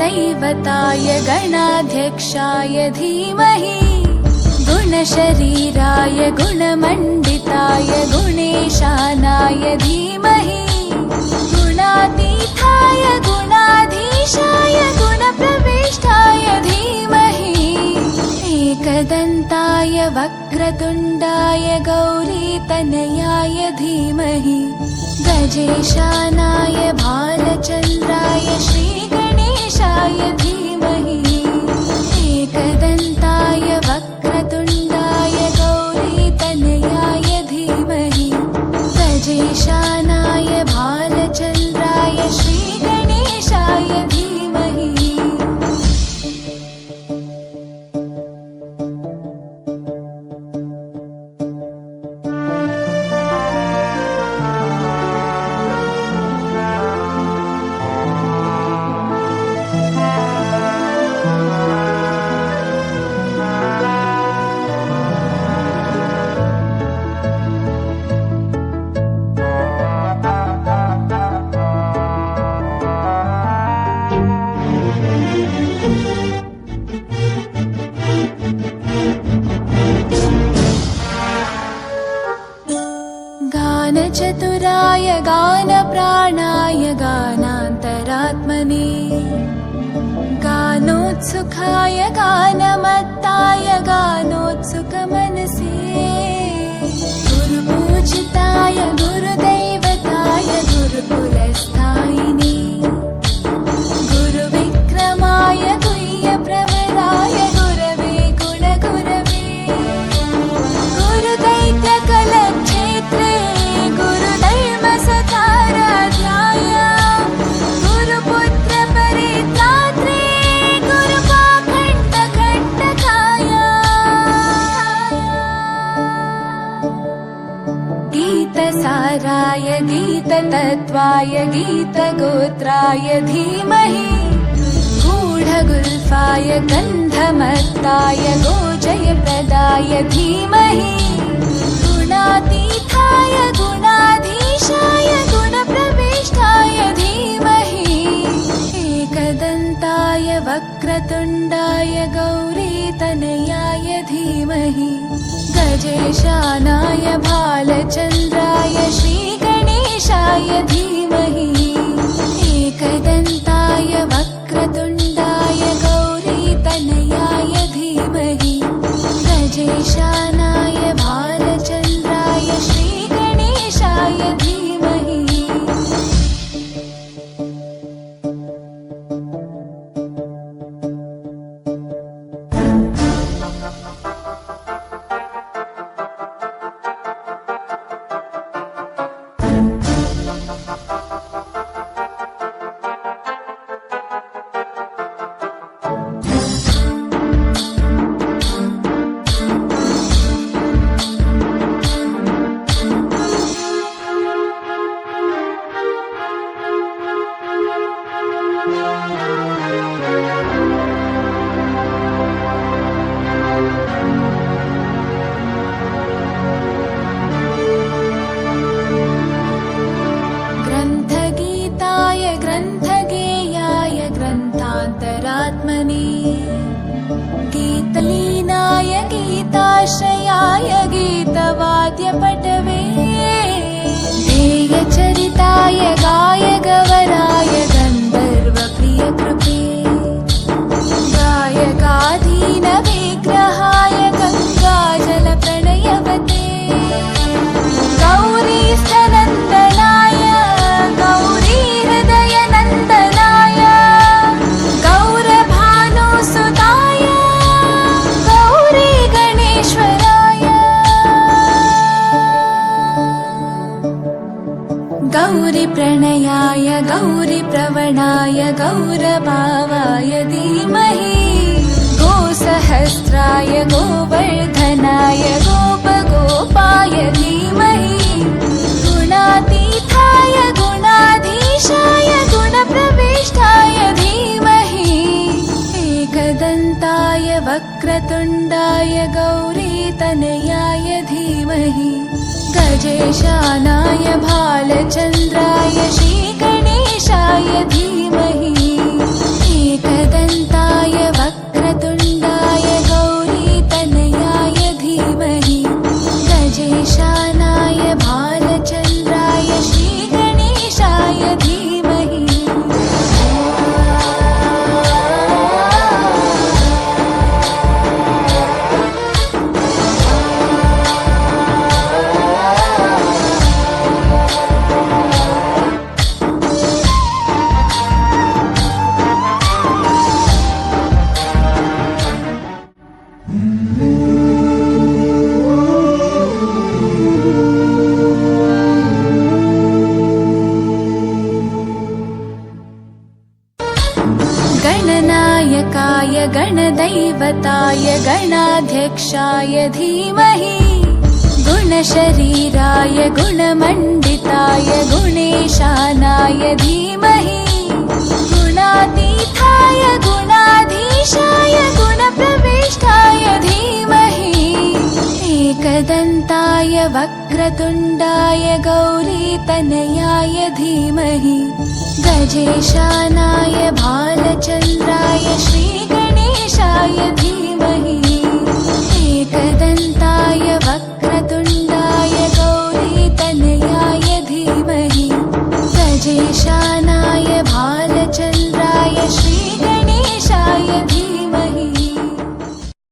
गुरुदैवताय गणाध्यक्षाय धीमहि गुणशरीराय गुणमण्डिताय गुणेशानाय धीमहि गुणातीताय गुणाधीशाय गुणप्रविष्टाय धीमहि एकदन्ताय वक्रतुण्डाय गौरीतनयाय धीमहि गजेशानाय भालचन्द्राय श्रीगणेशाय धीमहि एकदन्ताय वक्रतुण्डाय गौरीतनयाय धीमहि गजेशानाय भालचन्द्राय श्रीगणेशाय धीमहि गानचतुराय गानप्राणाय गानान्तरात्मने गानोत्सुकाय गानमत्ताय गानोत्सुकमनसे गुरुपूजिताय गुरुदैवताय गुरुकुलस्थायिने गुरुविक्रमाय गुह्यप्रवराय गुरवे गुणगुरवे गुरुदैत्यकलक्षेत्रे गुरुधर्मसताराध्याय गुरुपुत्रपरित्रात्रे गुरुपाखण्डकण्टकाय गीतसाराय गीततत्त्वाय गीतगोत्राय धीमहि गूढगुल्फाय गन्धमत्ताय गोजयप्रदाय धीमहि गुणातीताय गुणाधीशाय गुणप्रविष्टाय धीमहि एकदन्ताय वक्रतुण्डाय गौरीतनयाय धीमहि गजेशानाय भालचन्द्राय श्रीगणेशाय धीमहि एकदन्ताय वक्रतुण्डाय गौरीतनयाय धीमहि गजेशानाय भालचन्द्राय श्रीगणेशाय धीमहि ग्रन्थगीताय ग्रन्थगेयाय ग्रन्थान्तरात्मने गीतलीनाय गीताश्रयाय गीतवाद्यपटवे ध्येयचरिताय गायगवराय गन्धर्वप्रियकृपे गायकाधीनविग्रहाय गङ्गाजलप्रणयवते गौरीस्तनन्दनाय गौरीहृदयनन्दनाय गौरभानुसुताय गौरीगणेश्वराय गौरीप्रणयाय गौरीप्रवणाय गौरभावाय धीमहि गोसहस्राय गोवर्धनाय गोपगोपाय धीमहि गुणातीताय गुणाधीशाय गुणप्रविष्टाय धीमहि एकदन्ताय वक्रतुण्डाय गौरीतनयाय धीमहि गजेशानाय भालचन्द्राय श्रीगणेशाय धीमहि गुणदैवताय गणाध्यक्षाय धीमहि गुणशरीराय गुणमण्डिताय गुणेशानाय धीमहि गुणातीताय गुणाधीशाय गुणप्रविष्टाय धीमहि एकदन्ताय वक्रतुण्डाय गौरीतनयाय धीमहि गजेशानाय भालचन्द्राय श्रीगणेशाय धीमहि